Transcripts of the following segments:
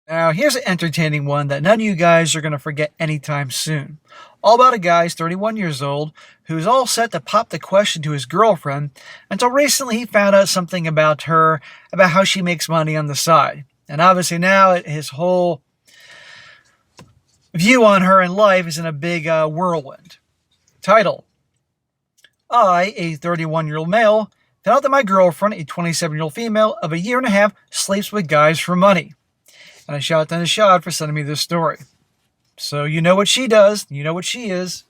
Now, here's an entertaining one that none of you guys are going to forget anytime soon. All about a guy who's 31 years old who's all set to pop the question to his girlfriend until recently he found out something about her, about how she makes money on the side. And obviously now his whole view on her in life is in a big whirlwind. Title: I, a 31-year-old male, found out that my girlfriend, a 27-year-old female of a year and a half, sleeps with guys for money. And I shout down to Shad for sending me this story. So you know what she does. You know what she is.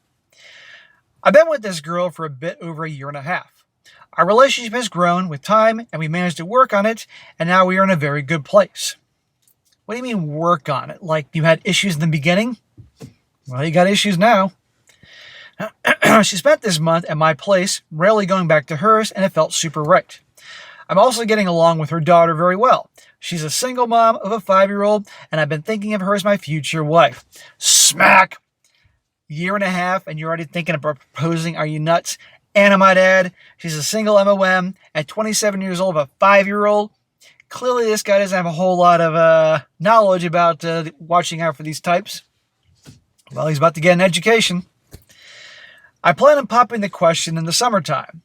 I've been with this girl for a bit over a year and a half. Our relationship has grown with time, and we managed to work on it, and now we are in a very good place. What do you mean work on it? Like you had issues in the beginning? Well, you got issues now. She spent this month at my place, rarely going back to hers, and it felt super right. I'm also getting along with her daughter very well. She's a single mom of a 5-year-old, and I've been thinking of her as my future wife. Smack! Year and a half, and you're already thinking of proposing? Are you nuts? And I might add, she's a single MOM at 27 years old of a 5-year-old. Clearly, this guy doesn't have a whole lot of knowledge about watching out for these types. Well, he's about to get an education. I plan on popping the question in the summertime.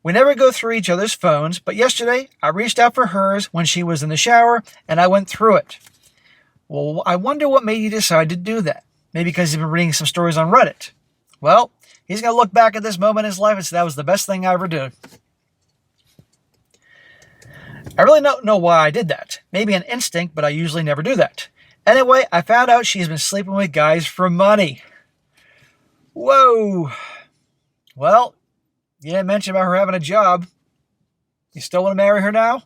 We never go through each other's phones, but yesterday I reached out for hers when she was in the shower, and I went through it. Well, I wonder what made you decide to do that. Maybe because he's been reading some stories on Reddit. Well, he's going to look back at this moment in his life and say that was the best thing I ever did. I really don't know why I did that. Maybe an instinct, but I usually never do that. Anyway, I found out she's been sleeping with guys for money. Whoa. Well, you didn't mention about her having a job. You still want to marry her now?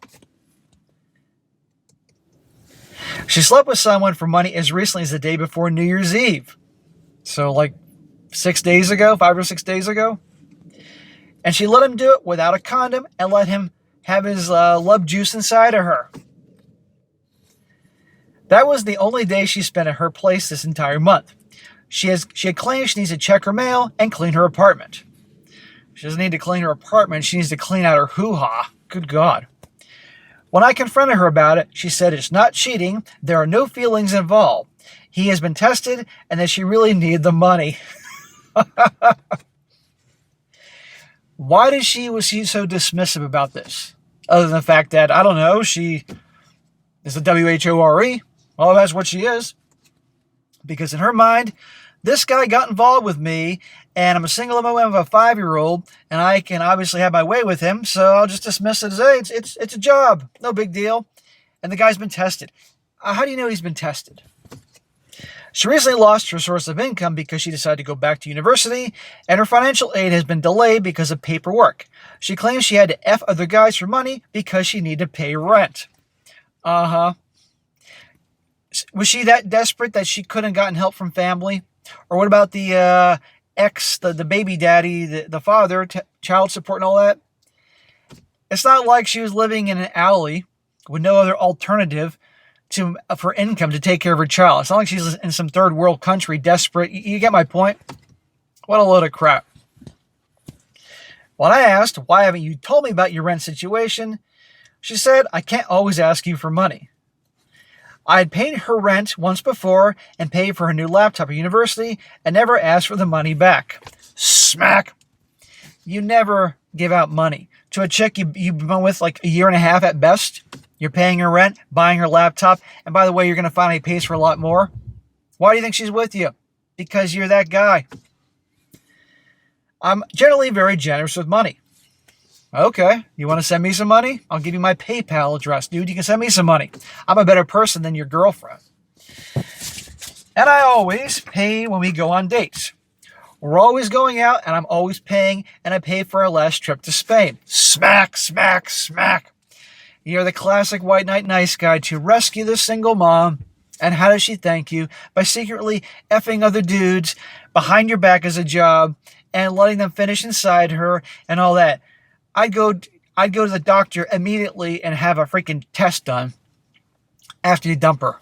She slept with someone for money as recently as the day before New Year's Eve. So like 6 days ago, 5 or 6 days ago. And she let him do it without a condom and let him have his love juice inside of her. That was the only day she spent at her place this entire month. She had claimed she needs to check her mail and clean her apartment. She doesn't need to clean her apartment. She needs to clean out her hoo-ha. Good God. When I confronted her about it, she said it's not cheating. There are no feelings involved. He has been tested and that she really needed the money. Why was she so dismissive about this? Other than the fact that, I don't know, she is a WHORE. Well, that's what she is. Because in her mind, this guy got involved with me, and I'm a single MOM of a 5-year-old, and I can obviously have my way with him, so I'll just dismiss it as, hey, it's a job. No big deal. And the guy's been tested. How do you know he's been tested? She recently lost her source of income because she decided to go back to university, and her financial aid has been delayed because of paperwork. She claims she had to F other guys for money because she needed to pay rent. Uh-huh. Was she that desperate that she couldn't have gotten help from family? Or what about the ex, the baby daddy, the father, child support and all that? It's not like she was living in an alley with no other alternative for income to take care of her child. It's not like she's in some third world country desperate. You get my point? What a load of crap. When I asked, why haven't you told me about your rent situation? She said, I can't always ask you for money. I had paid her rent once before and paid for her new laptop at university and never asked for the money back. Smack. You never give out money. To a chick you've been with like a year and a half at best. You're paying her rent, buying her laptop, and by the way, you're going to find he pays for a lot more. Why do you think she's with you? Because you're that guy. I'm generally very generous with money. Okay, you want to send me some money? I'll give you my PayPal address, dude. You can send me some money. I'm a better person than your girlfriend. And I always pay when we go on dates. We're always going out, and I'm always paying, and I paid for our last trip to Spain. Smack, smack, smack. You're the classic white knight nice guy to rescue the single mom. And how does she thank you? By secretly effing other dudes behind your back as a job and letting them finish inside her and all that. I'd go to the doctor immediately and have a freaking test done after you dump her.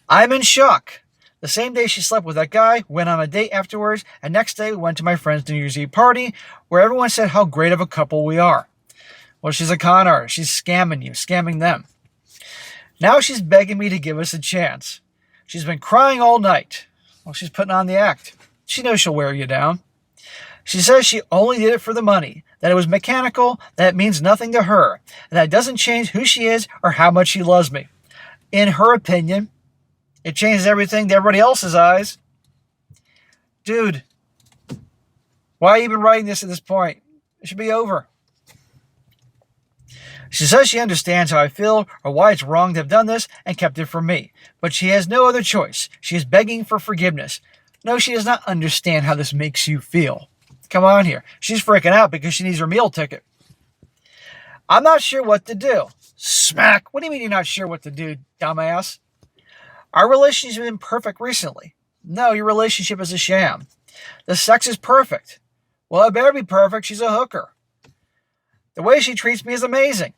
I'm in shock. The same day she slept with that guy, went on a date afterwards, and next day we went to my friend's New Year's Eve party where everyone said how great of a couple we are. Well, she's a con artist. She's scamming you, scamming them. Now she's begging me to give us a chance. She's been crying all night. Well, she's putting on the act. She knows she'll wear you down. She says she only did it for the money, that it was mechanical, that it means nothing to her, and that it doesn't change who she is or how much she loves me. In her opinion, it changes everything to everybody else's eyes. Dude, why are you even writing this at this point? It should be over. She says she understands how I feel or why it's wrong to have done this and kept it from me. But she has no other choice. She is begging for forgiveness. No, she does not understand how this makes you feel. Come on here. She's freaking out because she needs her meal ticket. I'm not sure what to do. Smack. What do you mean you're not sure what to do, dumbass? Our relationship has been perfect recently. No, your relationship is a sham. The sex is perfect. Well, it better be perfect. She's a hooker. The way she treats me is amazing.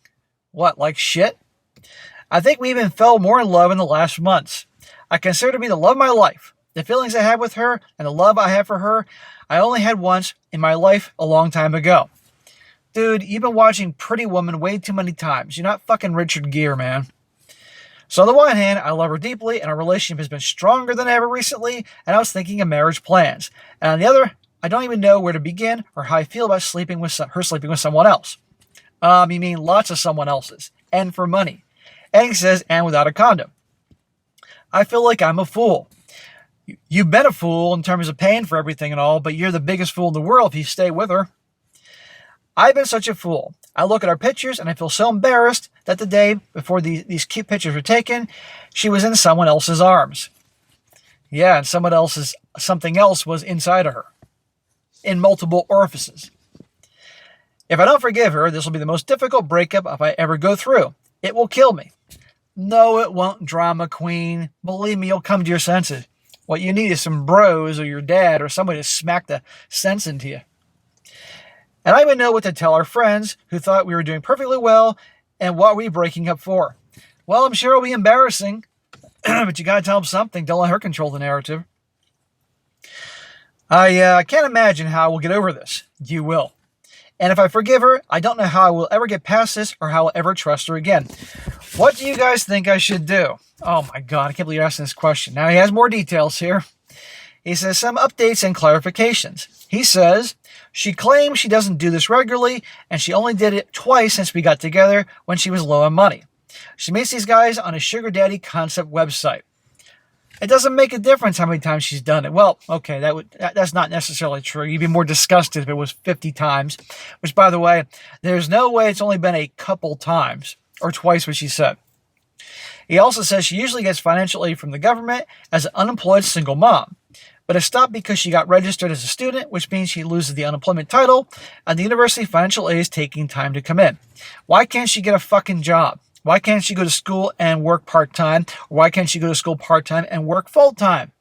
What, like shit? I think we even fell more in love in the last months. I consider her to be the love of my life. The feelings I have with her and the love I have for her, I only had once in my life a long time ago. Dude, you've been watching Pretty Woman way too many times. You're not fucking Richard Gere, man. So on the one hand, I love her deeply and our relationship has been stronger than ever recently, and I was thinking of marriage plans. And on the other, I don't even know where to begin or how I feel about sleeping with someone else. You mean lots of someone else's, and for money. And he says, and without a condom. I feel like I'm a fool. You've been a fool in terms of paying for everything and all, but you're the biggest fool in the world if you stay with her. I've been such a fool. I look at our pictures and I feel so embarrassed that the day before these cute pictures were taken, she was in someone else's arms. Yeah, and something else was inside of her, in multiple orifices. If I don't forgive her, this will be the most difficult breakup if I ever go through. It will kill me. No, it won't, drama queen. Believe me, you'll come to your senses. What you need is some bros or your dad or somebody to smack the sense into you. And I even know what to tell our friends who thought we were doing perfectly well and what we breaking up for. Well, I'm sure it'll be embarrassing, but you gotta tell them something. Don't let her control the narrative. I can't imagine how I will get over this. You will. And if I forgive her, I don't know how I will ever get past this or how I'll ever trust her again. What do you guys think I should do? Oh my God, I can't believe you're asking this question. Now he has more details here. He says some updates and clarifications. He says, she claims she doesn't do this regularly and she only did it twice since we got together when she was low on money. She meets these guys on a sugar daddy concept website. It doesn't make a difference how many times she's done it. Well, okay, that's not necessarily true. You'd be more disgusted if it was 50 times, which, by the way, there's no way it's only been a couple times, or twice what she said. He also says she usually gets financial aid from the government as an unemployed single mom, but it stopped because she got registered as a student, which means she loses the unemployment title, and the university financial aid is taking time to come in. Why can't she get a fucking job? Why can't she go to school and work part-time? Or why can't she go to school part-time and work full-time?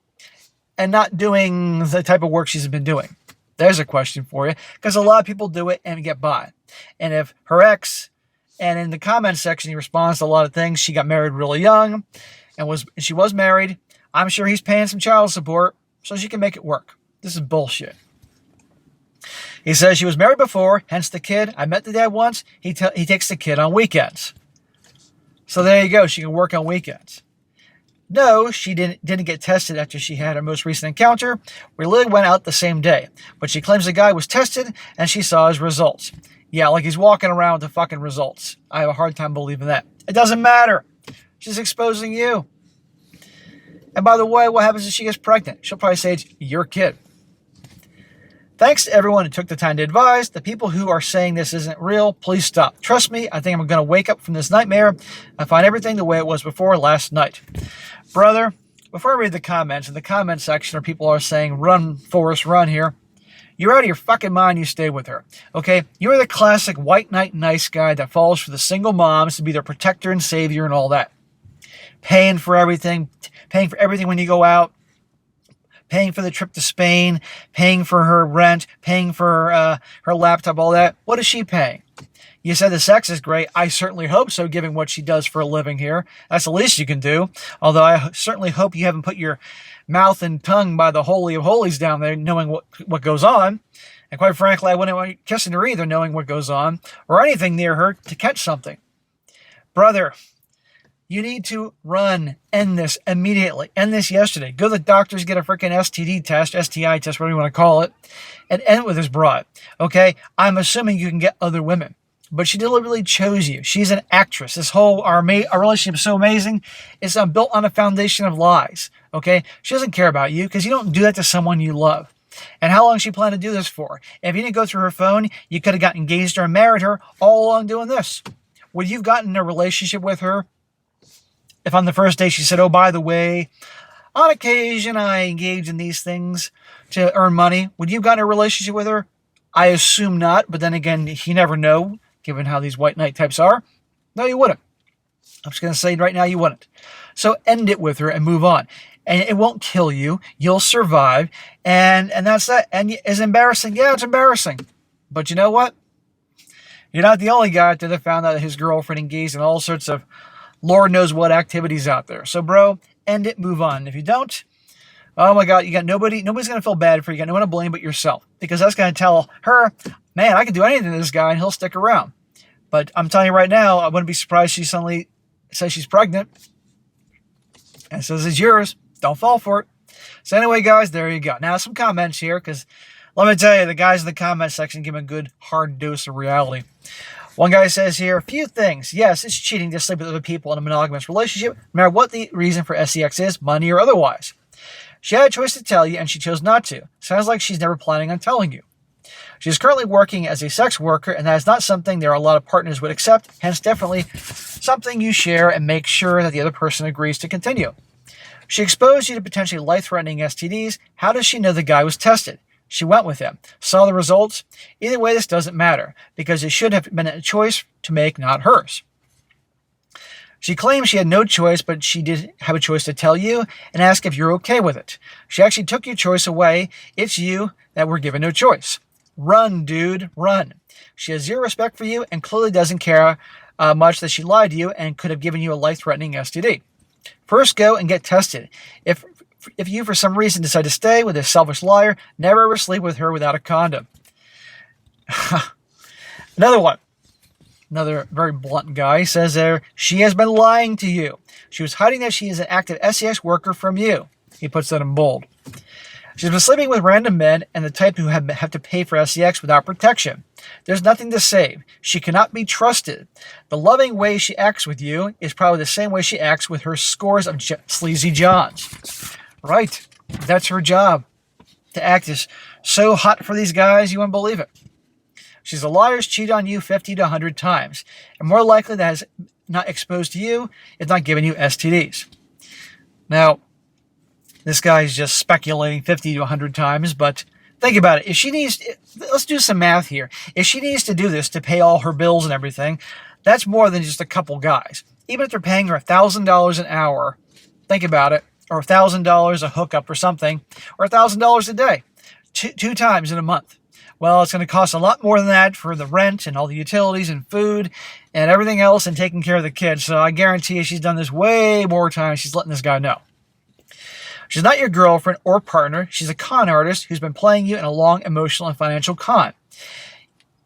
And not doing the type of work she's been doing. There's a question for you. Because a lot of people do it and get by. And if her ex, and in the comment section, he responds to a lot of things. She got married really young and she was married. I'm sure he's paying some child support so she can make it work. This is bullshit. He says she was married before, hence the kid. I met the dad once. He takes the kid on weekends. So there you go. She can work on weekends. No, she didn't get tested after she had her most recent encounter. We literally went out the same day. But she claims the guy was tested and she saw his results. Yeah, like he's walking around with the fucking results. I have a hard time believing that. It doesn't matter. She's exposing you. And by the way, what happens if she gets pregnant? She'll probably say it's your kid. Thanks to everyone who took the time to advise. The people who are saying this isn't real, please stop. Trust me, I think I'm going to wake up from this nightmare and find everything the way it was before last night. Brother, before I read the comments, in the comment section where people are saying, run, Forrest, run here. You're out of your fucking mind, you stay with her. Okay? You're the classic white knight nice guy that falls for the single moms to be their protector and savior and all that. Paying for everything when you go out. Paying for the trip to Spain, paying for her rent, paying for her laptop, all that. What is she paying? You said the sex is great. I certainly hope so, given what she does for a living here. That's the least you can do. Although I certainly hope you haven't put your mouth and tongue by the Holy of Holies down there, knowing what goes on. And quite frankly, I wouldn't want you kissing her either, knowing what goes on, or anything near her to catch something. Brother, You need to run. End this immediately. End this yesterday. Go to the doctors, get a freaking STD test, STI test, whatever you want to call it, and end with this broad. Okay? I'm assuming you can get other women. But she deliberately chose you. She's an actress. This whole, our relationship is so amazing. It's built on a foundation of lies. Okay? She doesn't care about you because you don't do that to someone you love. And how long does she plan to do this for? If you didn't go through her phone, you could have gotten engaged or married her all along doing this. Would you have gotten in a relationship with her if on the first day she said, oh, by the way, on occasion I engage in these things to earn money? Would you have gotten in a relationship with her? I assume not, but then again, you never know, given how these white knight types are. No, you wouldn't. I'm just going to say right now you wouldn't. So end it with her and move on. And it won't kill you. You'll survive. And that's that. And it's embarrassing. Yeah, it's embarrassing. But you know what? You're not the only guy out there that found out that his girlfriend engaged in all sorts of Lord knows what activities out there. So, bro, end it, move on. If you don't, oh my God, you got nobody's going to feel bad for you. You got no one to blame but yourself. Because that's going to tell her, man, I can do anything to this guy and he'll stick around. But I'm telling you right now, I wouldn't be surprised she suddenly says she's pregnant and says it's yours. Don't fall for it. So anyway, guys, there you go. Now, some comments here, because let me tell you, the guys in the comment section give a good hard dose of reality. One guy says here, a few things. Yes, it's cheating to sleep with other people in a monogamous relationship, no matter what the reason for sex is, money or otherwise. She had a choice to tell you, and she chose not to. Sounds like she's never planning on telling you. She is currently working as a sex worker, and that is not something there are a lot of partners would accept, hence definitely something you share and make sure that the other person agrees to continue. She exposed you to potentially life-threatening STDs. How does she know the guy was tested? She went with him, saw the results. Either way, this doesn't matter, because it should have been a choice to make, not hers. She claims she had no choice, but she did have a choice to tell you and ask if you're okay with it. She actually took your choice away. It's you that were given no choice. Run, dude, run. She has zero respect for you and clearly doesn't care much that she lied to you and could have given you a life-threatening STD. First, go and get tested. If you, for some reason, decide to stay with this selfish liar, never ever sleep with her without a condom. Another one. Another very blunt guy says there, she has been lying to you. She was hiding that she is an active sex worker from you. He puts that in bold. She's been sleeping with random men and the type who have to pay for sex without protection. There's nothing to save. She cannot be trusted. The loving way she acts with you is probably the same way she acts with her scores of sleazy Johns. Right. That's her job. To act is so hot for these guys, you wouldn't believe it. She's a liar, cheated on you 50 to 100 times. And more likely that is not exposed to you, is not giving you STDs. Now, this guy's just speculating 50 to 100 times, but think about it. If she needs, let's do some math here. If she needs to do this to pay all her bills and everything, that's more than just a couple guys. Even if they're paying her $1,000 an hour, think about it, or $1,000 a hookup or something, or $1,000 a day, two times in a month. Well, it's going to cost a lot more than that for the rent and all the utilities and food and everything else and taking care of the kids. So I guarantee you she's done this way more times. She's letting this guy know. She's not your girlfriend or partner. She's a con artist who's been playing you in a long emotional and financial con.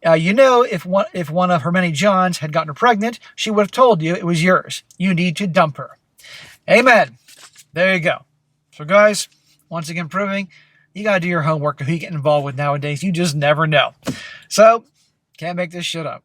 If one of her many Johns had gotten her pregnant, she would have told you it was yours. You need to dump her. Amen. There you go. So guys, once again proving you got to do your homework of who you get involved with nowadays. You just never know. So, can't make this shit up.